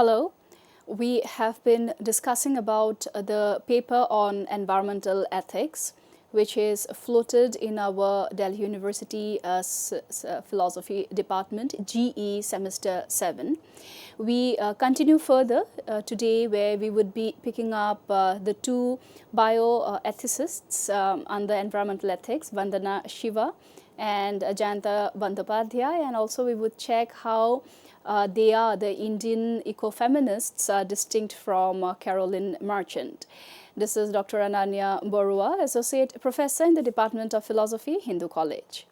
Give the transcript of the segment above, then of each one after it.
Hello. We have been discussing about the paper on environmental ethics, which is floated in our Delhi University Philosophy Department, GE Semester 7. We continue further today, where we would be picking up the two bioethicists on the environmental ethics, Vandana Shiva and Ajanta Bandyopadhyay, and also we would check how they are the Indian ecofeminists distinct from Carolyn Marchant. This is Dr. Ananya Barua, Associate Professor in the Department of Philosophy, Hindu College.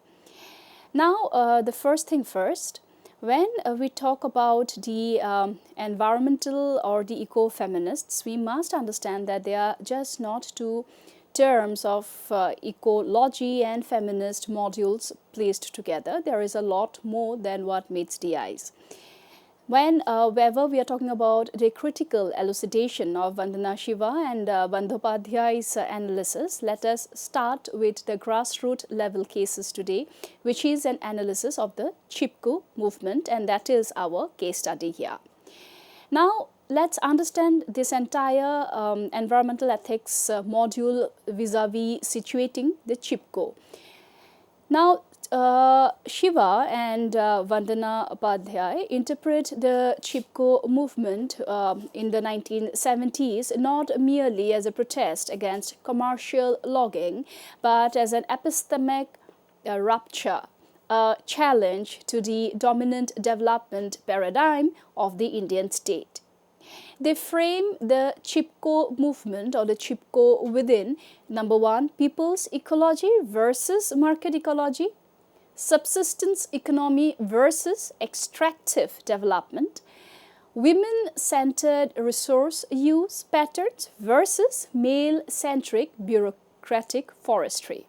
Now, the first thing first, when we talk about the environmental or the ecofeminists, we must understand that they are just not two terms of ecology and feminist modules placed together. There is a lot more than what meets the eyes. Whenever we are talking about the critical elucidation of Vandana Shiva and Bandyopadhyay's analysis, let us start with the grassroots level cases today, which is an analysis of the Chipko movement, and that is our case study here. Now, let's understand this entire environmental ethics module vis-a-vis situating the Chipko. Now, Shiva and Vandana Upadhyay interpret the Chipko movement in the 1970s not merely as a protest against commercial logging, but as an epistemic rupture, a challenge to the dominant development paradigm of the Indian state. They frame the Chipko movement or the Chipko within, number one, people's ecology versus market ecology, subsistence economy versus extractive development, women-centered resource use patterns versus male-centric bureaucratic forestry.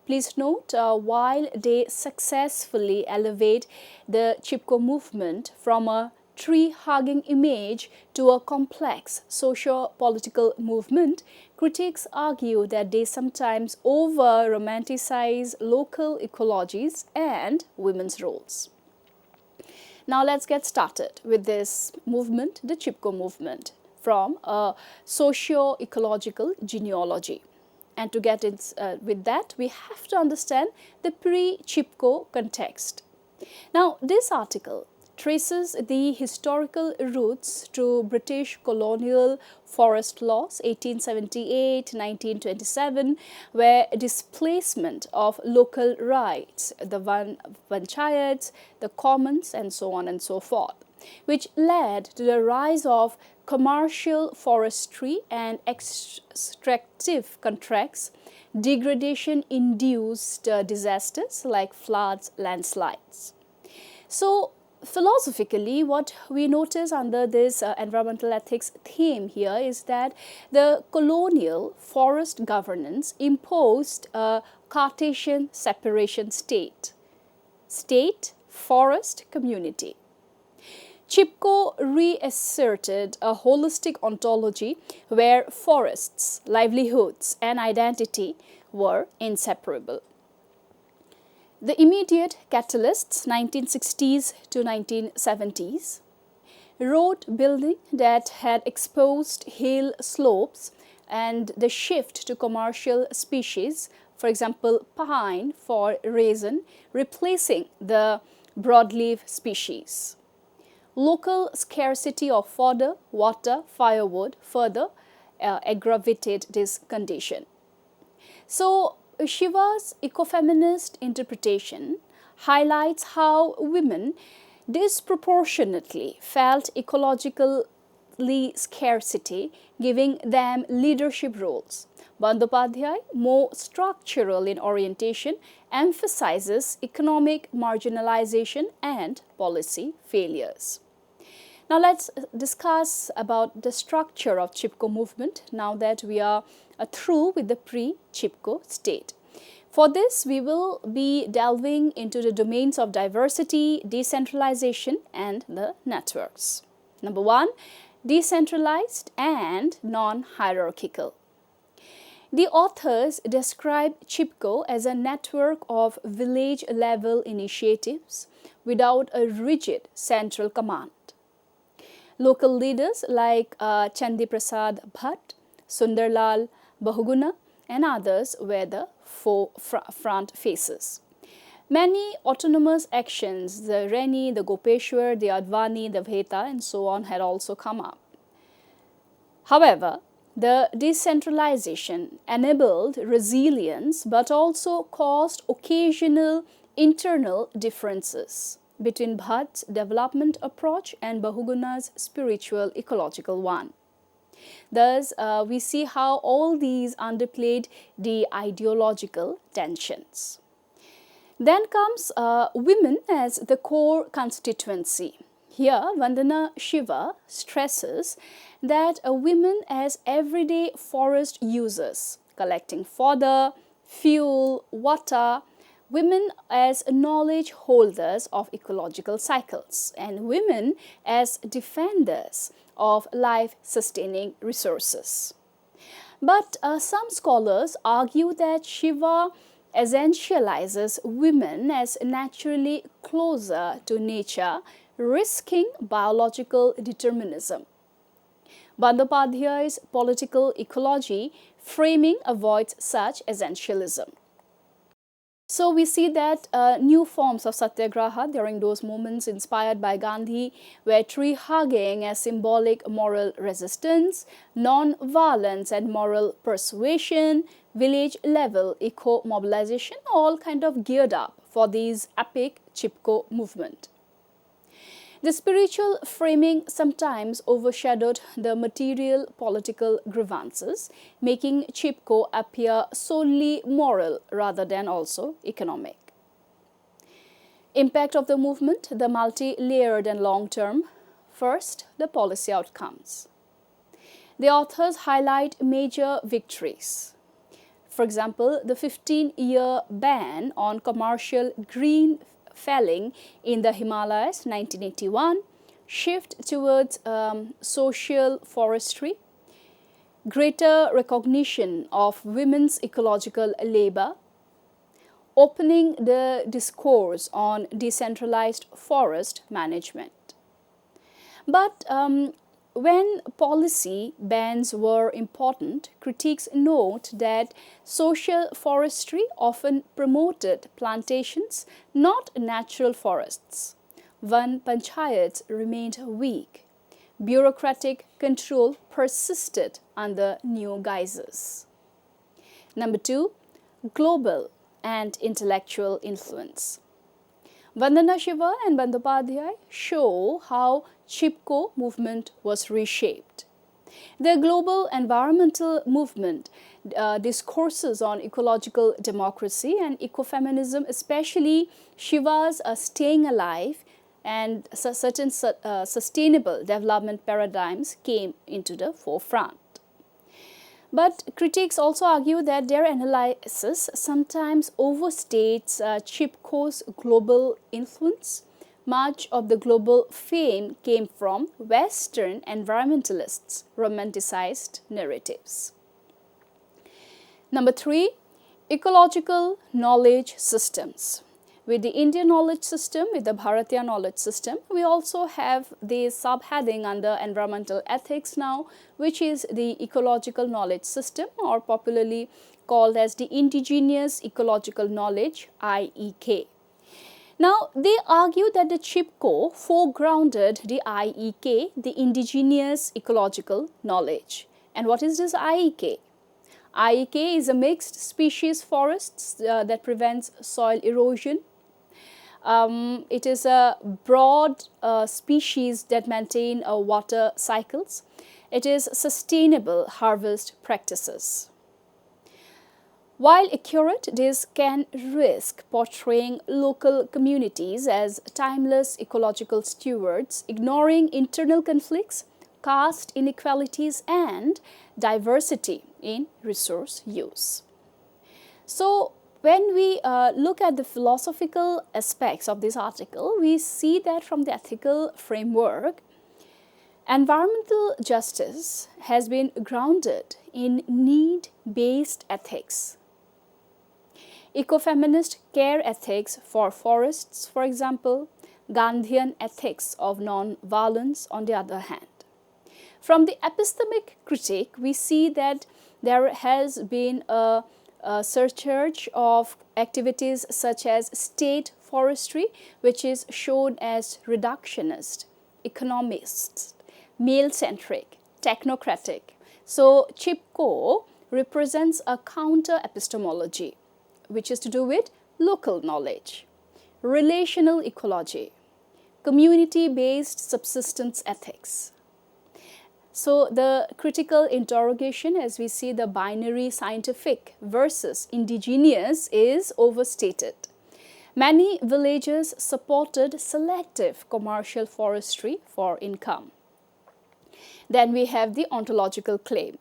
Please note, while they successfully elevate the Chipko movement from a tree-hugging image to a complex socio-political movement, critics argue that they sometimes over-romanticize local ecologies and women's roles. Now let's get started with this movement, the Chipko movement, from a socio-ecological genealogy. And to get with that, we have to understand the pre-Chipko context. Now, this article traces the historical roots to British colonial forest laws 1878-1927, where displacement of local rights, the panchayats, the commons, and so on and so forth, which led to the rise of commercial forestry and extractive contracts, degradation-induced disasters like floods, landslides. So, philosophically, what we notice under this environmental ethics theme here is that the colonial forest governance imposed a Cartesian separation state, forest, community. Chipko reasserted a holistic ontology where forests, livelihoods, and identity were inseparable. The immediate catalysts, 1960s to 1970s, road building that had exposed hill slopes and the shift to commercial species, for example, pine for resin, replacing the broadleaf species. Local scarcity of fodder, water, firewood further aggravated this condition. So, Shiva's ecofeminist interpretation highlights how women disproportionately felt ecologically scarcity, giving them leadership roles. Bandyopadhyay, more structural in orientation, emphasizes economic marginalization and policy failures. Now let's discuss about the structure of Chipko movement now that we are through with the pre-Chipko state. For this, we will be delving into the domains of diversity, decentralization, and the networks. Number one, decentralized and non-hierarchical. The authors describe Chipko as a network of village-level initiatives without a rigid central command. Local leaders like Chandi Prasad Bhatt, Sundarlal Bahuguna and others were the front faces. Many autonomous actions, the Reni, the Gopeshwar, the Advani, the Bheta and so on had also come up. However, the decentralization enabled resilience but also caused occasional internal differences between Bhatt's development approach and Bahuguna's spiritual ecological one. Thus, we see how all these underplayed the ideological tensions. Then comes women as the core constituency. Here, Vandana Shiva stresses that women as everyday forest users, collecting fodder, fuel, water, women as knowledge holders of ecological cycles, and women as defenders of life-sustaining resources. But some scholars argue that Shiva essentializes women as naturally closer to nature, risking biological determinism. Bandyopadhyay's political ecology framing avoids such essentialism. So we see that new forms of satyagraha during those moments inspired by Gandhi were tree hugging as symbolic moral resistance, non-violence and moral persuasion, village level eco-mobilization, all kind of geared up for these epic Chipko movement. The spiritual framing sometimes overshadowed the material political grievances, making Chipko appear solely moral rather than also economic. Impact of the movement, the multi-layered and long-term. First, the policy outcomes. The authors highlight major victories. For example, the 15-year ban on commercial green felling in the Himalayas, 1981, shift towards social forestry, greater recognition of women's ecological labor, opening the discourse on decentralized forest management. But when policy bans were important, critics note that social forestry often promoted plantations, not natural forests. One panchayats remained weak. Bureaucratic control persisted under new guises. Number 2, global and intellectual influence. Vandana Shiva and Bandyopadhyay show how Chipko movement was reshaped. The global environmental movement discourses on ecological democracy and ecofeminism, especially Shiva's staying alive and certain sustainable development paradigms came into the forefront. But critics also argue that their analysis sometimes overstates Chipko's global influence. Much of the global fame came from Western environmentalists' romanticized narratives. Number 3, ecological knowledge systems. With the Indian knowledge system, with the Bharatiya knowledge system, we also have the subheading under environmental ethics now, which is the ecological knowledge system, or popularly called as the indigenous ecological knowledge, IEK. Now, they argue that the Chipko foregrounded the IEK, the indigenous ecological knowledge. And what is this IEK? IEK is a mixed species forests that prevents soil erosion. It is a broad species that maintain water cycles. It is sustainable harvest practices. While accurate, this can risk portraying local communities as timeless ecological stewards, ignoring internal conflicts, caste inequalities, and diversity in resource use. So, when we look at the philosophical aspects of this article, we see that from the ethical framework, environmental justice has been grounded in need-based ethics. Ecofeminist care ethics for forests, for example, Gandhian ethics of non-violence on the other hand. From the epistemic critique, we see that there has been a surcharge of activities such as state forestry, which is shown as reductionist, economist, male-centric, technocratic. So CIPCO represents a counter epistemology, which is to do with local knowledge, relational ecology, community-based subsistence ethics. So the critical interrogation, as we see the binary scientific versus indigenous, is overstated. Many villages supported selective commercial forestry for income. Then we have the ontological claim.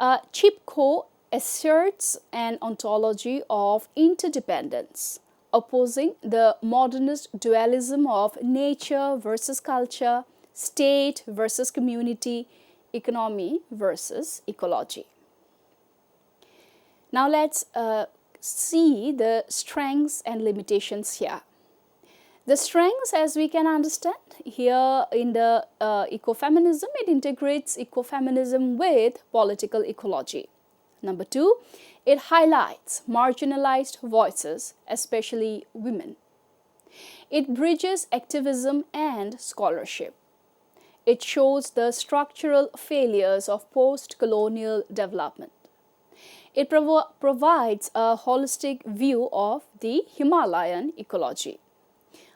CIPCO asserts an ontology of interdependence, opposing the modernist dualism of nature versus culture, state versus community, economy versus ecology. Now let's see the strengths and limitations here. The strengths, as we can understand here in the ecofeminism, it integrates ecofeminism with political ecology. Number two, it highlights marginalized voices, especially women. It bridges activism and scholarship. It shows the structural failures of post-colonial development. It provides a holistic view of the Himalayan ecology.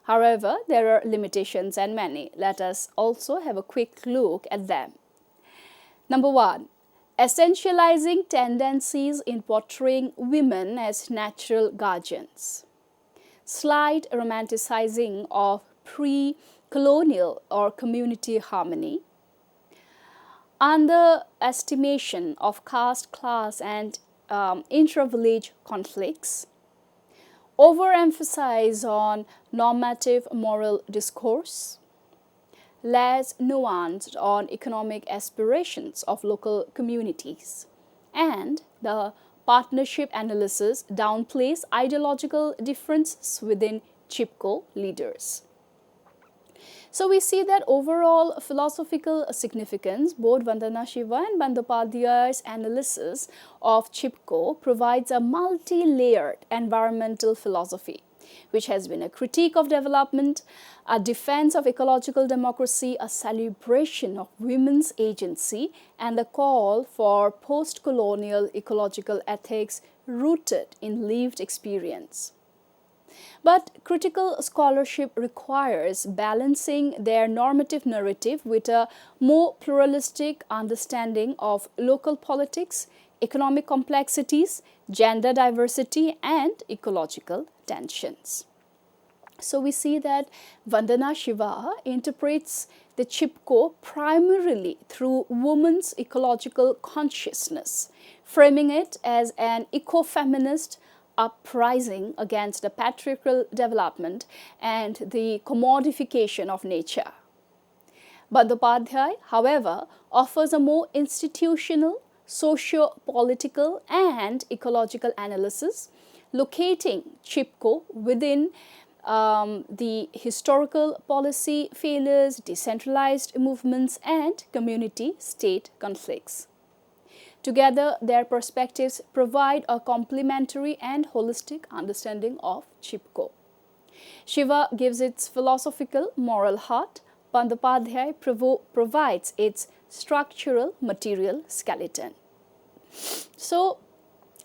However, there are limitations and many. Let us also have a quick look at them. Number one, essentializing tendencies in portraying women as natural guardians. Slight romanticizing of pre-colonial or community harmony. Underestimation of caste, class and intra-village conflicts. Overemphasize on normative moral discourse. Less nuanced on economic aspirations of local communities. And the partnership analysis downplays ideological differences within CIPCO leaders. So we see that overall philosophical significance, both Vandana Shiva and Bandyopadhyay's analysis of CIPCO provides a multi-layered environmental philosophy, which has been a critique of development, a defense of ecological democracy, a celebration of women's agency, and a call for post-colonial ecological ethics rooted in lived experience. But critical scholarship requires balancing their normative narrative with a more pluralistic understanding of local politics, economic complexities, gender diversity, and ecological tensions. So we see that Vandana Shiva interprets the CIPCO primarily through women's ecological consciousness, framing it as an ecofeminist uprising against the patriarchal development and the commodification of nature. Bandyopadhyay, however, offers a more institutional, socio-political and ecological analysis, locating CIPCO within the historical policy failures, decentralized movements and community-state conflicts. Together, their perspectives provide a complementary and holistic understanding of CIPCO. Shiva gives its philosophical moral heart, Bandyopadhyay provides its structural material skeleton. So,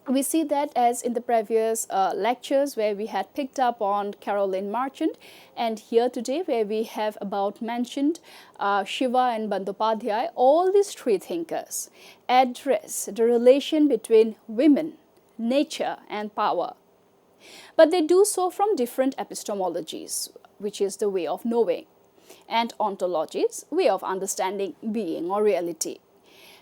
we see that as in the previous lectures where we had picked up on Carolyn Marchant, and here today where we have about mentioned Shiva and Bandyopadhyay, all these three thinkers address the relation between women, nature and power. But they do so from different epistemologies, which is the way of knowing, and ontologies, way of understanding being or reality.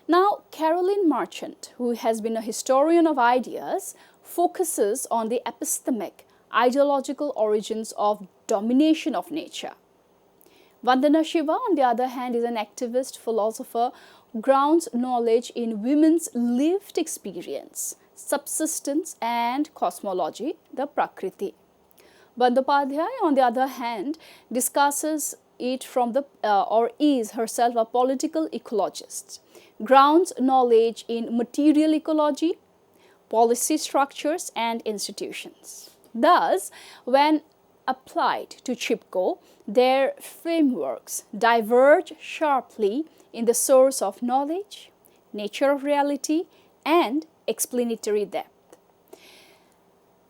Now, Carolyn Marchant, who has been a historian of ideas, focuses on the epistemic, ideological origins of domination of nature. Vandana Shiva, on the other hand, is an activist philosopher, grounds knowledge in women's lived experience, subsistence and cosmology, the Prakriti. Bandyopadhyay, on the other hand, discusses it from the or is herself a political ecologist, grounds knowledge in material ecology, policy structures and institutions. Thus, when applied to CHIPCO, their frameworks diverge sharply in the source of knowledge, nature of reality, and explanatory depth.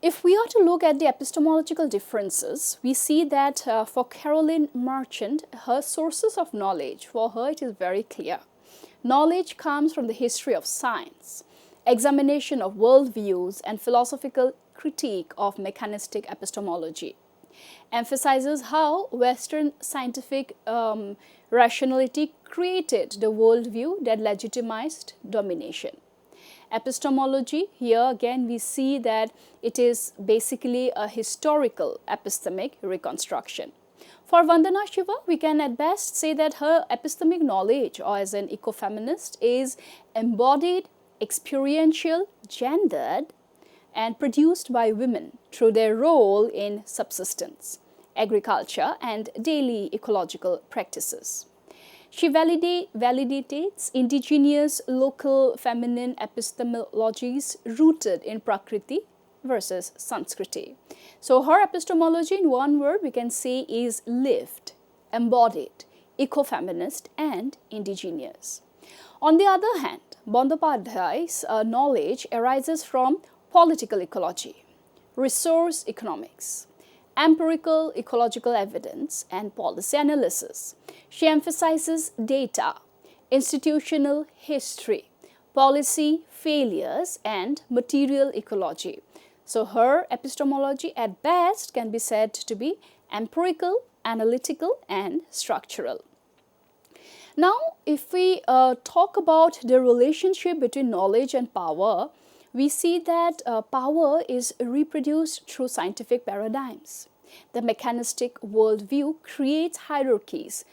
If we are to look at the epistemological differences, we see that for Carolyn Marchant, her sources of knowledge, for her it is very clear. Knowledge comes from the history of science, examination of worldviews, and philosophical critique of mechanistic epistemology. Emphasizes how Western scientific rationality created the worldview that legitimized domination. Epistemology, here again we see that it is basically a historical epistemic reconstruction. For Vandana Shiva, we can at best say that her epistemic knowledge, or as an ecofeminist, is embodied, experiential, gendered, and produced by women through their role in subsistence, agriculture, and daily ecological practices. She validates indigenous local feminine epistemologies rooted in Prakriti versus Sanskriti. So her epistemology, in one word, we can say is lived, embodied, ecofeminist, and indigenous. On the other hand, Bandyopadhyay's knowledge arises from political ecology, resource economics, empirical ecological evidence, and policy analysis. She emphasizes data, institutional history, policy failures, and material ecology. So her epistemology at best can be said to be empirical, analytical, and structural. Now, if we talk about the relationship between knowledge and power, we see that power is reproduced through scientific paradigms. The mechanistic worldview creates hierarchies,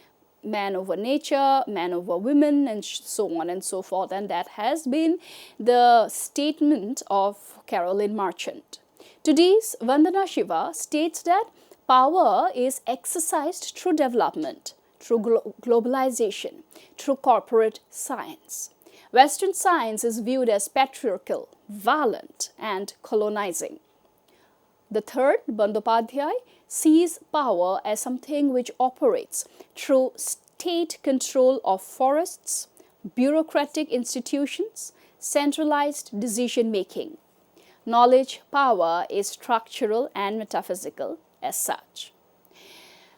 man over nature, man over women, and so on and so forth. And that has been the statement of Carolyn Marchant. To this, Vandana Shiva states that power is exercised through development, through globalization, through corporate science. Western science is viewed as patriarchal, violent, and colonizing. The third, Bandyopadhyay, sees power as something which operates through state control of forests, bureaucratic institutions, centralized decision-making. Knowledge power is structural and metaphysical as such.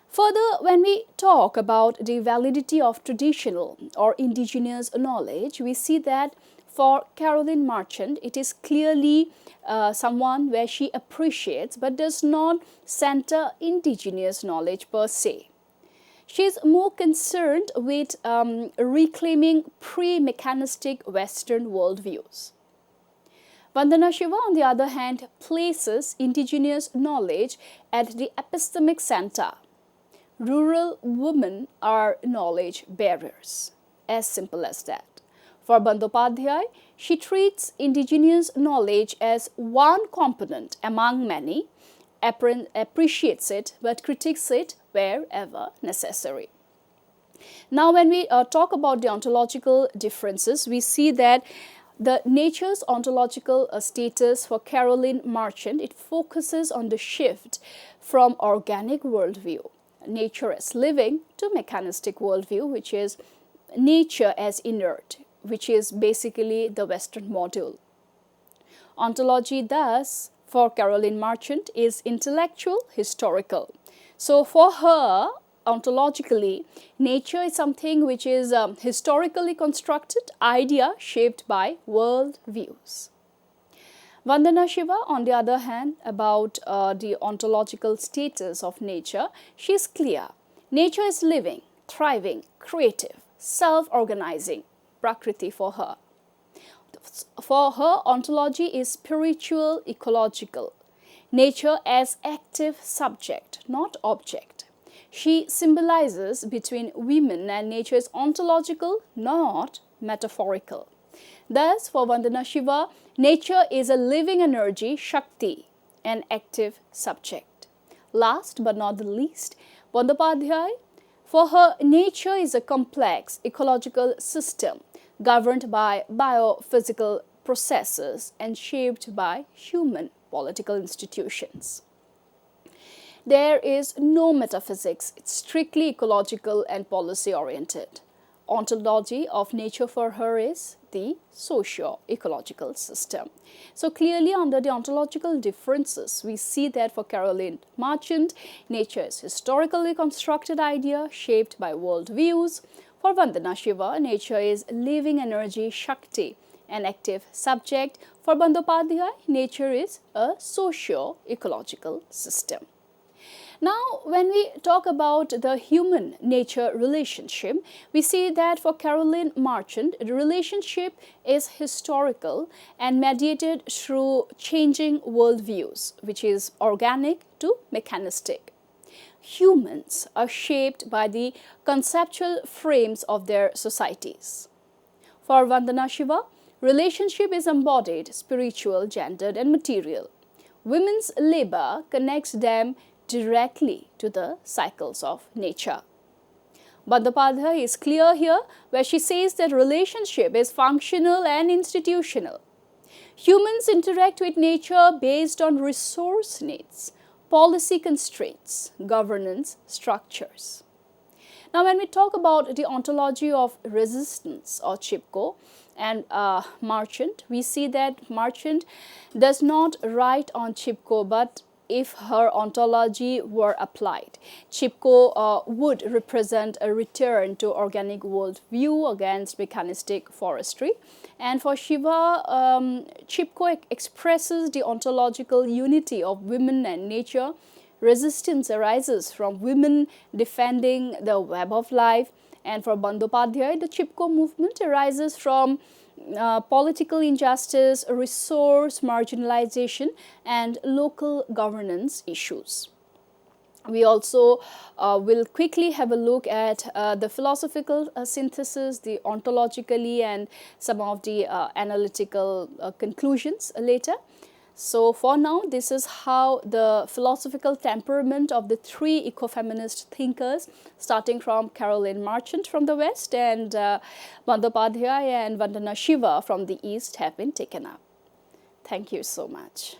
Further, when we talk about the validity of traditional or indigenous knowledge, we see that for Carolyn Marchant, it is clearly someone where she appreciates but does not center indigenous knowledge per se. She is more concerned with reclaiming pre-mechanistic Western worldviews. Vandana Shiva, on the other hand, places indigenous knowledge at the epistemic center. Rural women are knowledge bearers, as simple as that. For Bandyopadhyay, she treats indigenous knowledge as one component among many, appreciates it but critiques it wherever necessary. Now, when we talk about the ontological differences, we see that the nature's ontological status for Carolyn Marchant, it focuses on the shift from organic worldview, nature as living, to mechanistic worldview, which is nature as inert, which is basically the Western module. Ontology, thus, for Carolyn Marchant, is intellectual, historical. So for her, ontologically, nature is something which is historically constructed idea shaped by world views. Vandana Shiva, on the other hand, about the ontological status of nature, she is clear. Nature is living, thriving, creative, self-organizing, Prakriti for her. For her, ontology is spiritual, ecological. Nature as active subject, not object. She symbolizes between women and nature is ontological, not metaphorical. Thus, for Vandana Shiva, nature is a living energy, Shakti, an active subject. Last but not the least, Bandyopadhyay For her, nature is a complex ecological system governed by biophysical processes and shaped by human political institutions. There is no metaphysics, it's strictly ecological and policy oriented. Ontology of nature for her is the socio-ecological system. So clearly under the ontological differences, we see that for Carolyn Marchant, nature is historically constructed idea shaped by worldviews. For Vandana Shiva, nature is living energy, Shakti, an active subject. For Bandyopadhyay, nature is a socio-ecological system. Now, when we talk about the human-nature relationship, we see that for Carolyn Marchant, the relationship is historical and mediated through changing worldviews, which is organic to mechanistic. Humans are shaped by the conceptual frames of their societies. For Vandana Shiva, relationship is embodied, spiritual, gendered and material. Women's labor connects them directly to the cycles of nature. Bandyopadhyay is clear here where she says that relationship is functional and institutional. Humans interact with nature based on resource needs, policy constraints, governance structures. Now, when we talk about the ontology of resistance or Chipko and Marchant, we see that Marchant does not write on Chipko, but if her ontology were applied, Chipko would represent a return to organic worldview against mechanistic forestry. And for Shiva, Chipko expresses the ontological unity of women and nature. Resistance arises from women defending the web of life. And for Bandyopadhyay, the Chipko movement arises from political injustice, resource marginalization and local governance issues. We also will quickly have a look at the philosophical synthesis, the ontologically and some of the analytical conclusions later. So for now, this is how the philosophical temperament of the three ecofeminist thinkers, starting from Carolyn Marchant from the West and Bandyopadhyay and Vandana Shiva from the East, have been taken up. Thank you so much.